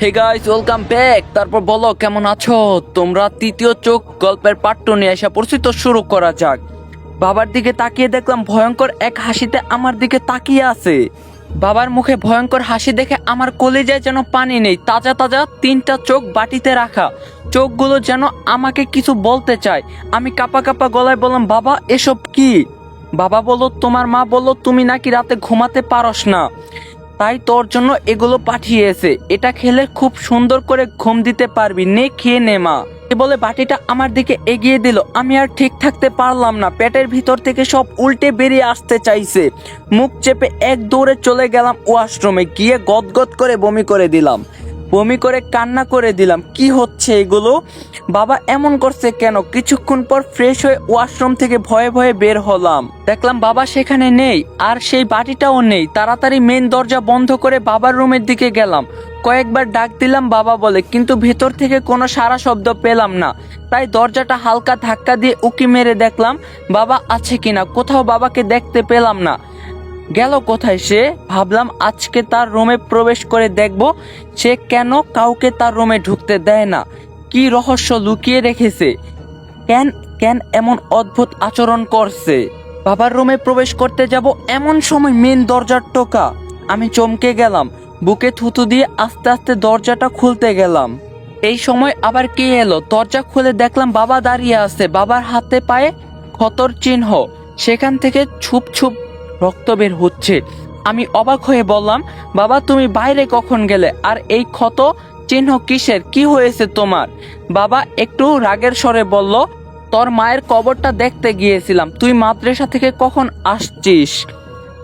Hey guys, welcome back. তারপর বলো কেমন আছো তোমরা। তৃতীয় চোখ গল্পের পার্ট 2 নিয়ে এসে পড়ছি, তো শুরু করা যাক। বাবার দিকে তাকিয়ে দেখলাম ভয়ঙ্কর এক হাসিতে আমার দিকে তাকিয়ে আছে। বাবার মুখে ভয়ঙ্কর হাসি দেখে আমার কলিজায় যেন পানি নেই। তাজা তাজা তিনটা চোখ বাটিতে রাখা, চোখগুলো যেন আমাকে কিছু বলতে চায়। আমি কাঁপা কাঁপা গলায় বললাম, বাবা এসব কি? বাবা বলল, তোমার মা বলল তুমি নাকি রাতে ঘুমাতে পারস না, তাই তোর জন্য এগুলো পাঠিয়েছে। এটা খেলে খুব সুন্দর করে ঘুম দিতে পারবি, নে খেয়ে নে মা। বলে বাটিটা আমার দিকে এগিয়ে দিল। আমি আর ঠিক থাকতে পারলাম না, পেটের ভিতর থেকে সব উল্টে বেরিয়ে আসতে চাইছে। মুখ চেপে এক দৌড়ে চলে গেলাম ওয়াশরুমে, গিয়ে গদগদ করে বমি করে দিলাম। বমি করে কান্না করে দিলাম। কি হচ্ছে এগুলো? বাবা এমন করছে কেন? কিছুক্ষণ পর ফ্রেশ হয়ে ওয়াশরুম থেকে ভয়ে ভয়ে বের হলাম। দেখলাম বাবা সেখানে নেই, আর সেই বাটিটাও নেই। তাড়াতাড়ি মেন দরজা বন্ধ করে বাবার রুমের দিকে গেলাম। কয়েকবার ডাক দিলাম বাবা বলে, কিন্তু ভেতর থেকে কোনো সারা শব্দ পেলাম না। তাই দরজাটা হালকা ধাক্কা দিয়ে উকি মেরে দেখলাম বাবা আছে কিনা। কোথাও বাবাকে দেখতে পেলাম না। গেল কোথায় সে? ভাবলাম আজকে তার রুমে প্রবেশ করে দেখব সে কেন কাউকে তার রুমে ঢুকতে দেয় না। কি রহস্য লুকিয়ে রেখেছে? কেন কেন এমন অদ্ভুত আচরণ করছে? বাবার রুমে প্রবেশ করতে যাব, এমন সময় মেন দরজার টোকা। আমি চমকে গেলাম, বুকে থুতু দিয়ে আস্তে আস্তে দরজাটা খুলতে গেলাম। এই সময় আবার কে এলো? দরজা খুলে দেখলাম বাবা দাঁড়িয়ে আছে, বাবার হাতে পায়ে ক্ষতর চিহ্ন, সেখান থেকে ছুপ ছুপ রক্ত বের হচ্ছে। আমি অবাক হয়ে বললাম, বাবা তুমি বাইরে কখন গেলে? আর এই ক্ষত চিহ্ন কিসের? কি হয়েছে তোমার? বাবা একটু রাগের স্বরে বলল, তোর মায়ের কবরটা দেখতে গিয়েছিলাম। তুই মাদ্রাসা থেকে কখন আসছিস?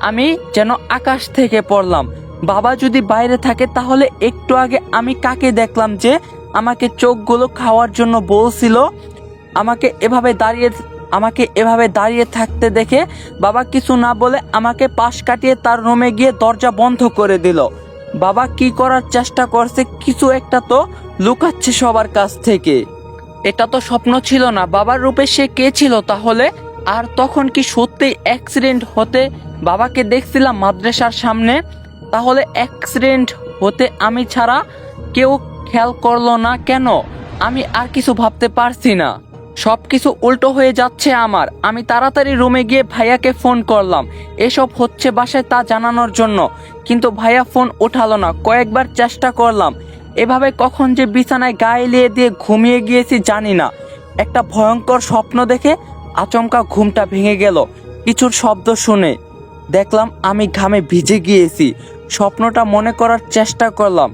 আমি যেন আকাশ থেকে পড়লাম। বাবা যদি বাইরে থাকে তাহলে একটু আগে আমি কাকে দেখলাম যে আমাকে চোখগুলো খাওয়ার জন্য বলছিল? আমাকে এভাবে দাঁড়িয়ে থাকতে দেখে বাবা কিছু না বলে আমাকে পাশ কাটিয়ে তার রুমে গিয়ে দরজা বন্ধ করে দিল। বাবা কি করার চেষ্টা করছে? কিছু একটা তো লুকাচ্ছে সবার কাছ থেকে। এটা তো স্বপ্ন ছিল না। বাবার রূপে সে কে ছিল তাহলে? আর তখন কি সত্যি অ্যাক্সিডেন্ট হতে বাবাকে দেখছিলাম মাদ্রাসার সামনে? তাহলে অ্যাক্সিডেন্ট হতে আমি ছাড়া কেউ খেয়াল করলো না কেন? আমি আর কিছু ভাবতে পারছি না। সবকিছু উল্টো হয়ে যাচ্ছে আমার। আমি তাড়াতাড়ি রুমে গিয়ে ভাইয়াকে ফোন করলাম এসব হচ্ছে বাসায় তা জানানোর জন্য, কিন্তু ভাইয়া ফোন উঠালো না। কয়েকবার চেষ্টা করলাম। এভাবে কখন যে বিছানায় গায়ে এলিয়ে দিয়ে ঘুমিয়ে গিয়েছি জানি না। একটা ভয়ঙ্কর স্বপ্ন দেখে আচমকা ঘুমটা ভেঙে গেল কিছুর শব্দ শুনে। দেখলাম আমি ঘামে ভিজে গিয়েছি। স্বপ্নটা মনে করার চেষ্টা করলাম।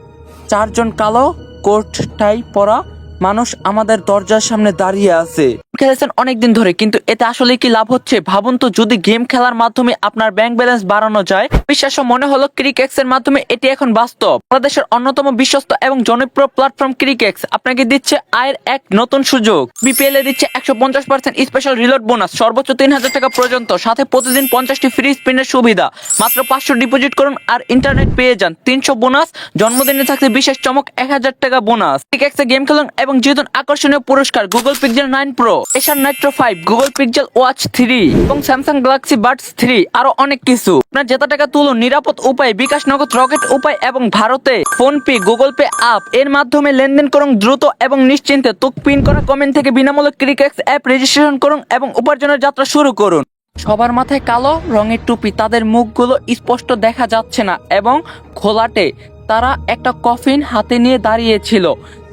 চারজন কালো কোট টাই পরা মানুষ আমাদের দরজার সামনে দাঁড়িয়ে আছে। খেলেছেন অনেকদিন ধরে, কিন্তু এতে আসলে কি লাভ হচ্ছে? ভাবুন তো, যদি গেম খেলার মাধ্যমে আপনার ব্যাংক ব্যালেন্স বাড়ানো যায়। বিশ্বাস মনে হলো ক্রিকেক্স এর মাধ্যমে এটি এখন বাস্তব। বাংলাদেশের অন্যতম বিশ্বস্ত এবং জনপ্রিয় প্ল্যাটফর্ম ক্রিকেক্স আপনাকে দিচ্ছে আয়ের এক নতুন সুযোগ। বিপিএল এ দিচ্ছে 150% স্পেশাল রিলোড বোনাস, সর্বোচ্চ 3000 টাকা পর্যন্ত, সাথে প্রতিদিন 50টি ফ্রি স্পিনের সুবিধা। মাত্র 500 ডিপোজিট করুন আর ইন্টারনেট পেয়ে যান 300 বোনাস। জন্মদিনে থাকছে বিশেষ চমক 1000 টাকা বোনাস। ক্রিকেক্সে গেম খেলুন এবং জিতুন আকর্ষণীয় পুরস্কার: গুগল পিক্সেল 9 প্রো, এশার নাইট্রো 5, গুগল পিক্সেল ওয়াচ 3 এবং স্যামসাং গ্যালাক্সি বাডস 3, আরো অনেক কিছু। আপনার জেতা টাকা তুলুন নিরাপদ উপায়, বিকাশ নগদ, রকেট উপায় এবং ভারতে ফোনপে, গুগল পে অ্যাপ এর মাধ্যমে লেনদেন করুন দ্রুত এবং নিশ্চিন্তে। তুক পিন করা কমেন্ট থেকে বিনামূল্যে ক্রিকেক্স অ্যাপ রেজিস্ট্রেশন করুন এবং উপার্জনের যাত্রা শুরু করুন। সবার মাথায় কালো রঙের টুপি, তাদের মুখগুলো স্পষ্ট দেখা যাচ্ছে না এবং ঘোলাটে। তারা একটা কফিন হাতে নিয়ে দাঁড়িয়েছিল।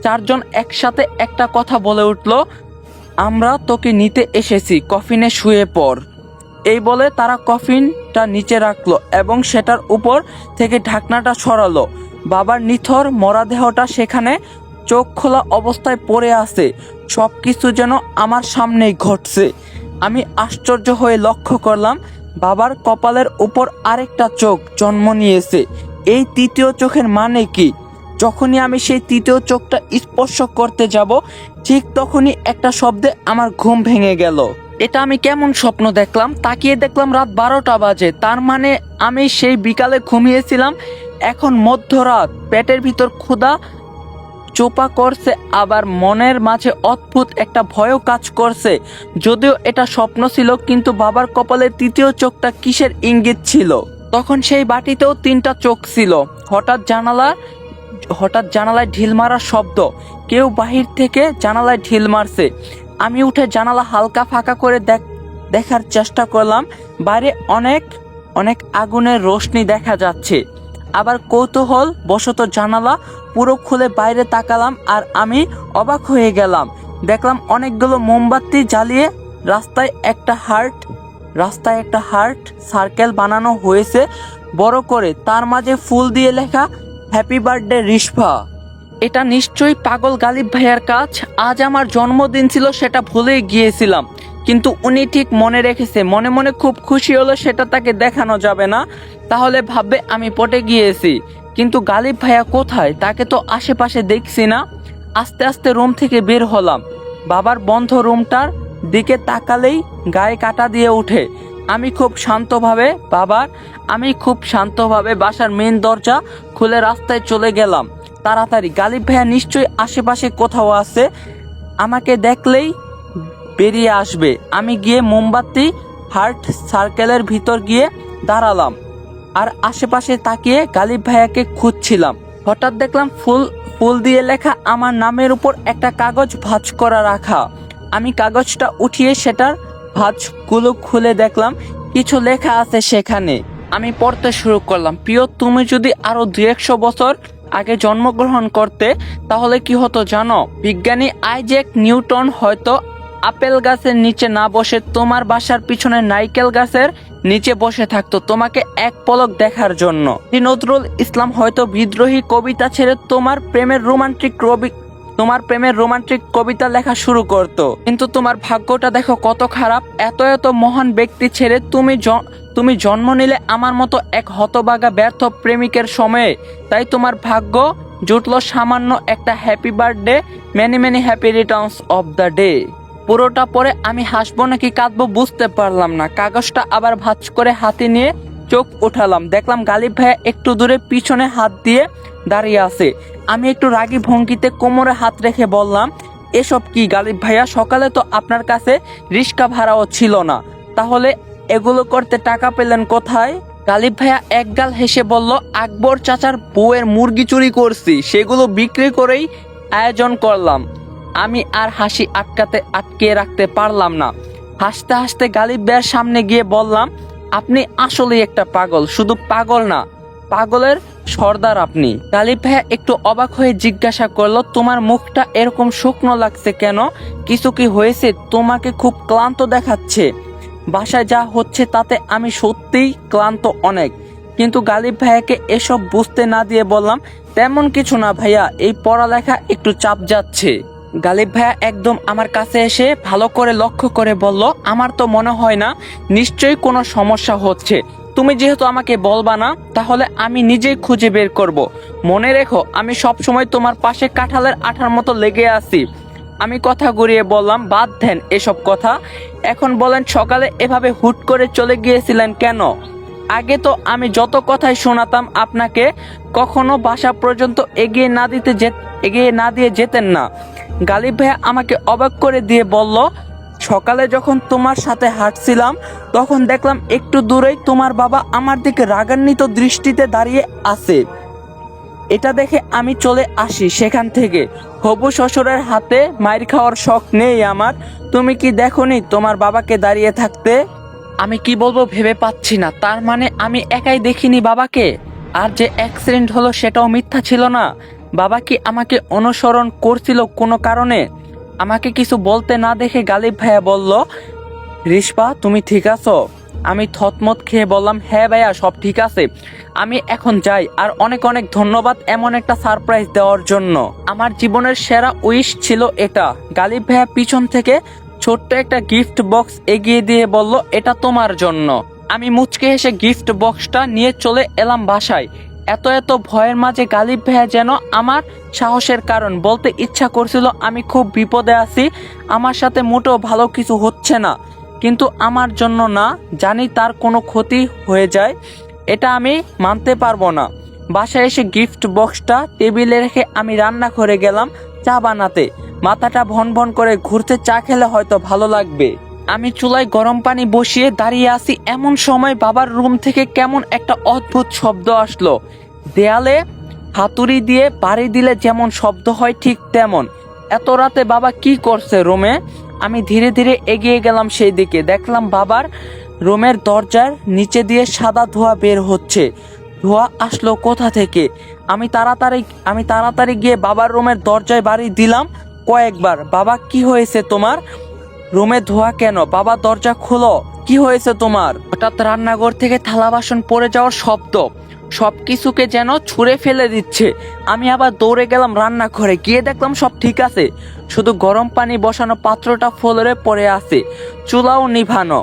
চারজন একসাথে একটা কথা বলে উঠল, আমরা তোকে নিতে এসেছি, কফিনে শুয়ে পড়। এই বলে তারা কফিনটা নিচে রাখলো এবং সেটার উপর থেকে ঢাকনাটা সরালো। বাবার নিথর মরাদেহটা সেখানে চোখ খোলা অবস্থায় পড়ে আছে। সবকিছু যেন আমার সামনেই ঘটছে। আমি আশ্চর্য হয়ে লক্ষ্য করলাম বাবার কপালের উপর আরেকটা চোখ জন্ম নিয়েছে। এই তৃতীয় চোখের মানে কি? যখনই আমি সেই তৃতীয় চোখটা স্পর্শ করতে যাব, ঠিক তখনই একটা শব্দে আমার ঘুম ভেঙে গেল। এটা আমি কেমন স্বপ্ন দেখলাম? তাকিয়ে দেখলাম রাত 12টা বাজে। তার মানে আমি সেই বিকালে ঘুমিয়েছিলাম, এখন মধ্যরাত। পেটের ভিতর ক্ষুধা চোপা করছে, আবার মনের মাঝে অদ্ভুত একটা ভয়ও কাজ করছে। যদিও এটা স্বপ্ন ছিল, কিন্তু বাবার কপালের তৃতীয় চোখটা কিসের ইঙ্গিত ছিল? তখন সেই বাটিতেও 3টা চোখ ছিল। হঠাৎ জানালা হঠাৎ জানালায় ঢিল মারার শব্দ, কেউ বাহির থেকে জানালায় ঢিল মারছে। আমি উঠে জানালা হালকা ফাঁকা করে দেখার চেষ্টা করলাম। বাইরে অনেক অনেক আগুনের রোশনি দেখা যাচ্ছে। আবার কৌতূহল বশত জানালা পুরো খুলে বাইরে তাকালাম, আর আমি অবাক হয়ে গেলাম। দেখলাম অনেকগুলো মোমবাতি জ্বালিয়ে রাস্তায় একটা হার্ট সার্কেল বানানো হয়েছে বড় করে, তার মাঝে ফুল দিয়ে লেখা হ্যাপি বার্থডে রিশভা। এটা নিশ্চয়ই পাগল গালিব ভাইয়ার কাজ। আজ আমার জন্মদিন ছিল, সেটা ভুলেই গিয়েছিলাম, কিন্তু উনি ঠিক মনে রেখেছে। মনে মনে খুব খুশি হলো, সেটা তাকে দেখানো যাবে না, তাহলে ভাববে আমি পটে গিয়েছি। কিন্তু গালিব ভাইয়া কোথায়? তাকে তো আশেপাশে দেখছি না। আস্তে আস্তে রুম থেকে বের হলাম। বাবার বন্ধ রুমটার দিকে তাকালেই গায়ে কাটা দিয়ে ওঠে। আমি খুব শান্তভাবে বাসার মেন দরজা খুলে রাস্তায় চলে গেলাম তাড়াতাড়ি। গালিব ভাইয়া নিশ্চয়ই আশেপাশে কোথাও আছে, আমাকে দেখলেই বেরিয়ে আসবে। আমি গিয়ে মোমবাতি হার্ট সার্কেলের ভিতর গিয়ে দাঁড়ালাম আর আশেপাশে তাকিয়ে গালিব ভাইয়াকে খুঁজছিলাম। হঠাৎ দেখলাম ফুল দিয়ে লেখা আমার নামের উপর একটা কাগজ ভাঁজ করা রাখা। আমি কাগজটা উঠিয়ে সেটার ভাঁজগুলো খুলে দেখলাম কিছু লেখা আছে সেখানে। আমি পড়তে শুরু করলাম। প্রিয়, তুমি যদি আরো 200 বছর আগে জন্মগ্রহণ করতে তাহলে কি হতো জানো? বিজ্ঞানী আইজ্যাক নিউটন হয়তো আপেল গাছের নিচে না বসে তোমার বাসার পিছনে নারকেল গাছের নিচে বসে থাকতো তোমাকে এক পলক দেখার জন্য। নজরুল ইসলাম হয়তো বিদ্রোহী কবিতা ছেড়ে তোমার প্রেমের রোমান্টিক কবিতা লেখা শুরু করতো। কিন্তু তোমার ভাগ্যটা দেখো কত খারাপ। এত মহান ব্যক্তি ছেড়ে তুমি জন্ম নিলে আমার মতো এক হতভাগা ব্যর্থ প্রেমিকের সময়ে। তাই তোমার ভাগ্য জুটলো সামান্য একটা happy birthday, many happy Returns of the day. পুরোটা পরে আমি হাসবো নাকি কাঁদবো বুঝতে পারলাম না। কাগজটা আবার ভাঁজ করে হাতে নিয়ে চোখ উঠালাম। দেখলাম গালিব ভাইয়া একটু দূরে পিছনে হাত দিয়ে দাঁড়িয়ে আছে। আমি একটু রাগী ভঙ্গিতে কোমরে হাত রেখে বললাম, এসব কি গালিব ভাইয়া? সকালে তো আপনার কাছে রিক্সা ভাড়াও ছিল না, তাহলে এগুলো করতে টাকা পেলেন কোথায়? গালিব ভাইয়া একগাল হেসে বলল, আকবর চাচার বউয়ের মুরগি চুরি করছি, সেগুলো বিক্রি করেই আয়োজন করলাম। আমি আর হাসি আটকে রাখতে পারলাম না। হাসতে হাসতে গালিব ভাইয়ার সামনে গিয়ে বললাম, আপনি আসলেই একটা পাগল। শুধু পাগল না, পাগলের সর্দার আপনি। গালিব ভাইয়া একটু অবাক হয়ে জিজ্ঞাসা করলো, তোমার মুখটা এরকম শুকনো লাগছে কেন? কিছু কি হয়েছে? তোমাকে খুব ক্লান্ত দেখাচ্ছে। বাসায় যা হচ্ছে তাতে আমি সত্যিই ক্লান্ত অনেক। কিন্তু গালিব ভাইয়াকে এসব বুঝতে না দিয়ে বললাম, তেমন কিছু না ভাইয়া, এই পড়ালেখা একটু চাপ যাচ্ছে। গালিব ভাইয়া একদম আমার কাছে এসে ভালো করে লক্ষ্য করে বলল, আমার তো মনে হয় না, নিশ্চয়ই কোনো সমস্যা হচ্ছে। তুমি যেহেতু আমাকে বলবা না, তাহলে আমি নিজেই খুঁজে বের করব। মনে রেখো, আমি সব সময় তোমার পাশে কাঁঠালের আঠার মতো লেগে আছি। আমি কথা ঘুরিয়ে বললাম, বাদ দেন এসব কথা। এখন বলেন, সকালে এভাবে হুট করে চলে গিয়েছিলেন কেন? আগে তো আমি যত কথাই শোনাতাম আপনাকে, কখনো বাসা পর্যন্ত এগিয়ে না দিয়ে যেতেন না। গালিব ভাইয়া আমাকে অবাক করে দিয়ে বলল, সকালে যখন তোমার সাথে হাঁটছিলাম তখন দেখলাম একটু দূরেই তোমার বাবা আমার দিকে রাগান্বিত দৃষ্টিতে দাঁড়িয়ে আছে। এটা দেখে আমি চলে আসি সেখান থেকে। হবু শ্বশুরের হাতে মাইর খাওয়ার শখ নেই আমার। তুমি কি দেখোনি তোমার বাবাকে দাঁড়িয়ে থাকতে? আমি কি বলবো ভেবে পাচ্ছি না। তার মানে আমি একাই দেখিনি বাবাকে? আর যে অ্যাক্সিডেন্ট হলো সেটাও মিথ্যা ছিল না? বাবা কি আমাকে অনুসরণ করছিল কোনো কারণে? আমাকে কিছু বলতে না দেখে গালিব ভাইয়া বলল, রিশভা তুমি ঠিক আছো? আমি থতমত খেয়ে বললাম, হ্যাঁ ভাইয়া, সব ঠিক আছে। আমি এখন যাই। আর অনেক অনেক ধন্যবাদ এমন একটা সারপ্রাইজ দেওয়ার জন্য। আমার জীবনের সেরা উইশ ছিল এটা। গালিব ভাইয়া পিছন থেকে ছোট্ট একটা গিফট বক্স এগিয়ে দিয়ে বলল, এটা তোমার জন্য। আমি মুচকে হেসে গিফট বক্সটা নিয়ে চলে এলাম বাসায়। এত ভয়ের মাঝে গালিব ভাইয়া যেন আমার সাহসের কারণ। বলতে ইচ্ছা করছিল আমি খুব বিপদে আছি, আমার সাথে মোটেও ভালো কিছু হচ্ছে না, কিন্তু আমার জন্য না, জানি তার কোনো ক্ষতি হয়ে যায়, এটা আমি মানতে পারবো না। বাসায় এসে গিফট বক্সটা টেবিলে রেখে আমি রান্না করে গেলাম চা বানাতে। মাথাটা ভন করে ঘুরতে, চা খেলে হয়তো ভালো লাগবে। আমি চুলায় গরম পানি বসিয়ে দাঁড়িয়ে আছি, এমন সময় বাবার রুম থেকে কেমন একটা অদ্ভুত শব্দ আসলো। দেয়ালে হাতুড়ি দিয়ে বাড়ি দিলে যেমন শব্দ হয় ঠিক তেমন। এত রাতে বাবা কি করছে রুমে? আমি ধীরে ধীরে এগিয়ে গেলাম সেই দিকে। দেখলাম বাবার রুমের দরজার নিচে দিয়ে সাদা ধোঁয়া বের হচ্ছে। ধোঁয়া আসলো কোথা থেকে? আমি তাড়াতাড়ি গিয়ে বাবার রুমের দরজায় বাড়ি দিলাম কয়েকবার। বাবা, কি হয়েছে তোমার? রুমে ধোঁয়া কেন? বাবা, দরজা খোলো, কি হয়েছে তোমার? হঠাৎ রান্নাঘর থেকে থালা বাসন পড়ে যাওয়ার শব্দ, সবকিছুকে যেন ছুঁড়ে ফেলে দিচ্ছে। আমি আবার দৌড়ে গেলাম রান্নাঘরে, গিয়ে দেখলাম সব ঠিক আছে, শুধু গরম পানি বসানো পাত্রটা ফ্লোরে পড়ে আছে, চুলাও নিভানো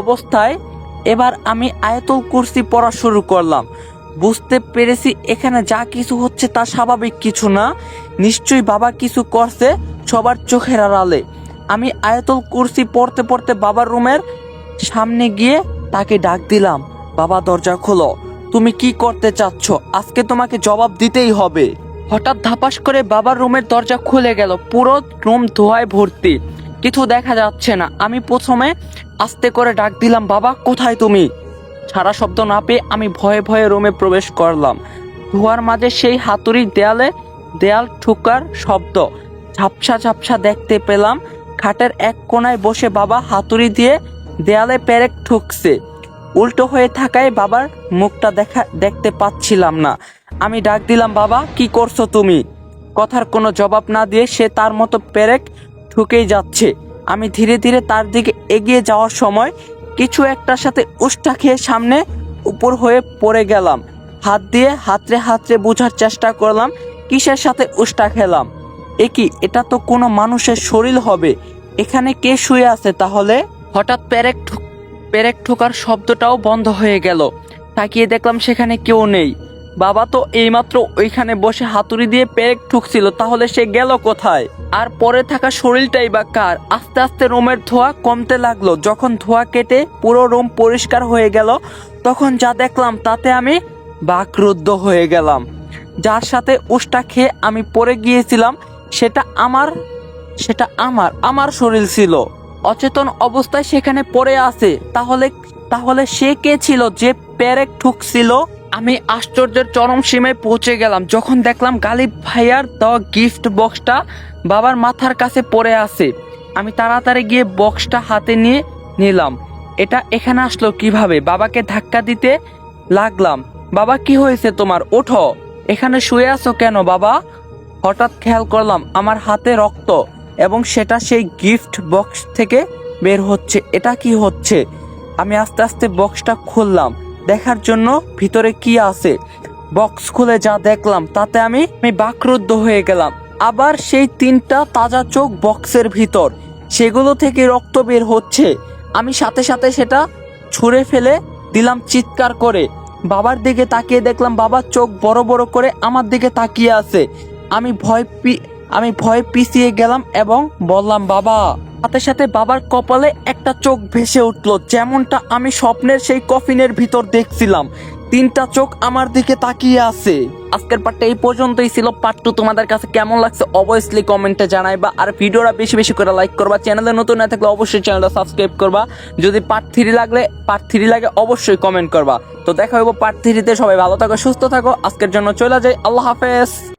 অবস্থায়। এবার আমি আয়াতুল কুরসি পড়া শুরু করলাম। বুঝতে পেরেছি এখানে যা কিছু হচ্ছে তা স্বাভাবিক কিছু না, নিশ্চয়ই বাবা কিছু করছে সবার চোখের আড়ালে। আমি আয়াতুল কুরসি পড়তে পড়তে বাবার রুমের সামনে গিয়ে তাকে ডাক দিলাম, বাবা দরজা খোলো, তুমি কি করতে চাচ্ছ? আজকে তোমাকে জবাব দিতেই হবে। হঠাৎ ধাপাস করে বাবার রুমের দরজা খুলে গেল। পুরো রুম ধোঁয়ায় ভর্তি, কিছু দেখা যাচ্ছে না। আমি প্রথমে আস্তে করে ডাক দিলাম, বাবা কোথায় তুমি? সারা শব্দ না পেয়ে আমি ভয়ে ভয়ে রুমে প্রবেশ করলাম। ধোঁয়ার মাঝে সেই হাতুড়ির দেয়াল ঠুকার শব্দ ঝাপসা ঝাপসা দেখতে পেলাম। খাটের এক কোনায় বসে বাবা হাতুড়ি দিয়ে দেয়ালে পেরেক ঠুকছে। উল্টো হয়ে থাকায় বাবার মুখটা দেখতে পাচ্ছিলাম না। আমি ডাক দিলাম, বাবা কি করছো তুমি? কথার কোনো জবাব না দিয়ে সে তার মতো পেরেক ঠুকেই যাচ্ছে। আমি ধীরে ধীরে তার দিকে এগিয়ে যাওয়ার সময় কিছু একটার সাথে উষ্টা খেয়ে সামনে উপর হয়ে পড়ে গেলাম। হাত দিয়ে হাতড়ে হাতড়ে বোঝার চেষ্টা করলাম কিসের সাথে উষ্টা খেলাম। এটা তো কোনো মানুষের শরীর হবে, এখানে কে শুয়ে আছে তাহলে? হঠাৎ পেরেক ঠোকার শব্দটাও বন্ধ হয়ে গেল। তাকিয়ে দেখলাম সেখানে কেউ নেই। বাবা তো এইমাত্র ওইখানে বসে হাতুড়ি দিয়ে পেরেক ঠুকছিল, তাহলে সে গেল কোথায়? আর পরে থাকা শরীরটাই বা কার? আস্তে আস্তে রুমের ধোঁয়া কমতে লাগলো। যখন ধোঁয়া কেটে পুরো রুম পরিষ্কার হয়ে গেল, তখন যা দেখলাম তাতে আমি বাকরুদ্ধ হয়ে গেলাম। যার সাথে উষ্টা খেয়ে আমি পড়ে গিয়েছিলাম সেটা আমার শরীর ছিল। অচেতন অবস্থায় সেখানে পড়ে আছে। তাহলে সে কে ছিল যে পেরেক ঠুকছিল? আমি আশ্চর্যের চরম সীমায় পৌঁছে গেলাম যখন দেখলাম গালিব ভাইয়ার দেওয়া গিফট বক্সটা বাবার মাথার কাছে পড়ে আছে। আমি তাড়াতাড়ি গিয়ে বক্সটা হাতে নিয়ে নিলাম। এটা এখানে আসলো কিভাবে? বাবাকে ধাক্কা দিতে লাগলাম, বাবা কি হয়েছে তোমার? ওঠো, এখানে শুয়ে আছো কেন বাবা? হঠাৎ খেয়াল করলাম আমার হাতে রক্ত, এবং সেটা সেই গিফট বক্স থেকে বের হচ্ছে। এটা কি হচ্ছে? আমি আস্তে আস্তে বক্সটা খুললাম দেখার জন্য ভিতরে কি আছে। বক্স খুলে যা দেখলাম তাতে আমি বাকরুদ্ধ হয়ে গেলাম। আবার সেই 3টা তাজা চোখ বক্সের ভিতর, সেগুলো থেকে রক্ত বের হচ্ছে। আমি সাথে সাথে সেটা ছুঁড়ে ফেলে দিলাম চিৎকার করে। বাবার দিকে তাকিয়ে দেখলাম বাবার চোখ বড় বড় করে আমার দিকে তাকিয়ে আছে। আমি ভয় পিছিয়ে গেলাম এবং বললাম, বাবা। সাথে সাথে বাবার কপালে একটা চোখ ভেসে উঠলো, যেমনটা আমি স্বপ্নের সেই কফিনের ভিতর দেখছিলাম। 3টা চোখ আমার দিকে তাকিয়ে আছে। আজকের পার্টটা এই পর্যন্তই ছিল। পার্ট 2 তোমাদের কাছে কেমন লাগছে অবভিয়াসলি কমেন্টে জানাইবা। আর ভিডিওটা বেশি বেশি করে লাইক করবা। চ্যানেলে নতুন না থাকলে অবশ্যই চ্যানেলটা সাবস্ক্রাইব করবা। যদি পার্ট 3 লাগে অবশ্যই কমেন্ট করবা। তো দেখা হইব পার্ট 3-তে। সবাই ভালো থাকো, সুস্থ থাকো। আজকের জন্য চলে যাই, আল্লাহ হাফেজ।